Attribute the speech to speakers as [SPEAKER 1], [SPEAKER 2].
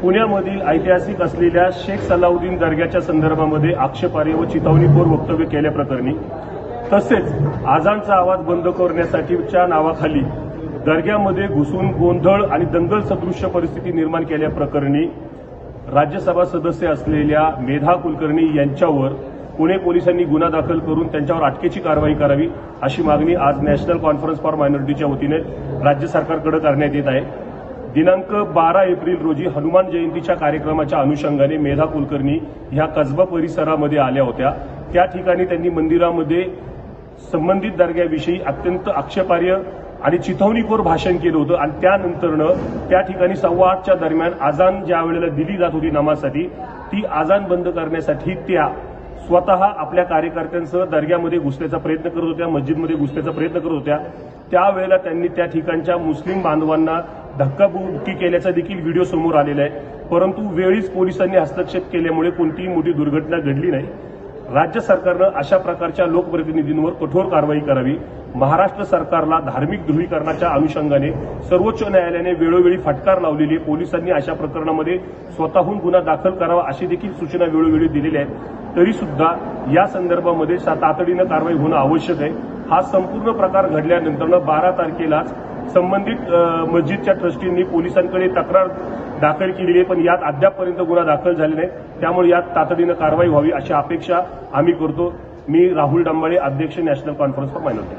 [SPEAKER 1] पुण्यामधील ऐतिहासिक असलेल्या शेख सलाउद्दीन दर्ग्याच्या संदर्भामध्ये आक्षेपार्ह व चिथावणीखोर वक्तव्य केल्याप्रकरणी तसेच आजानचा आवाज बंद करण्यासाठीच्या नावाखाली दर्ग्यामध्ये घुसून गोंधळ आणि दंगल सदृश्य परिस्थिती निर्माण केल्याप्रकरणी राज्यसभा सदस्य असलेल्या मेधा कुलकर्णी यांच्यावर पुणे पोलिसांनी गुन्हा दाखल करून त्यांच्यावर अटकेची कारवाई करावी अशी मागणी आज नॅशनल कॉन्फरन्स फॉर मायनॉरिटीच्या वतीने राज्य सरकारकडे करण्यात येत आहे। दिनांक 12 एप्रिल रोजी हनुमान जयंतीच्या कार्यक्रमाच्या अनुषंगाने मेधा कुलकर्णी ह्या कसबा परिसरामध्ये आल्या होत्या। त्या ठिकाणी त्यांनी मंदिरामध्ये संबंधित दर्ग्याविषयी अत्यंत आक्षेपार्ह आणि चिथावणीखोर भाषण केलं होतं आणि त्यानंतरनं त्या ठिकाणी 8:15च्या दरम्यान आजान ज्या वेळेला दिली जात होती नमाजसाठी ती आजान बंद करण्यासाठी त्या स्वतः आपल्या कार्यकर्त्यांसह दर्ग्यामध्ये घुसण्याचा प्रयत्न करत होत्या, मस्जिदमध्ये घुसण्याचा प्रयत्न करत होत्या। त्यावेळेला त्यांनी त्या ठिकाणच्या मुस्लिम बांधवांना धक्काबुक्की केल्याचा देखील व्हिडिओ समोर आलेला आहे। परंतु वेळीच पोलिसांनी हस्तक्षेप केल्यामुळे कोणतीही मोठी दुर्घटना घडली नाही। राज्य सरकारनं अशा प्रकारच्या लोकप्रतिनिधींवर कठोर कारवाई करावी। महाराष्ट्र सरकारला धार्मिक ध्रुवीकरणाच्या अनुषंगाने सर्वोच्च न्यायालयाने वेळोवेळी फटकार लावलेली आहे। पोलिसांनी अशा प्रकरणामध्ये स्वतःहून गुन्हा दाखल करावा अशी देखील सूचना वेळोवेळी दिलेल्या आहेत। तरी सुद्धा या संदर्भामध्ये तातडीनं कारवाई होणं आवश्यक आहे। हा संपूर्ण प्रकार घडल्यानंतर 12 तारखेलाच संबंधित मस्जिदच्या ट्रस्टींनी पोलिसांकडे तक्रार दाखल केली आहे, पण यात अद्यापपर्यंत गुन्हा दाखल झाले नाही। त्यामुळे यात तातडीनं कारवाई व्हावी अशी अपेक्षा आम्ही करतो। मी राहुल डंबाळे, अध्यक्ष नॅशनल कॉन्फरन्स फॉर मायनॉरिटी।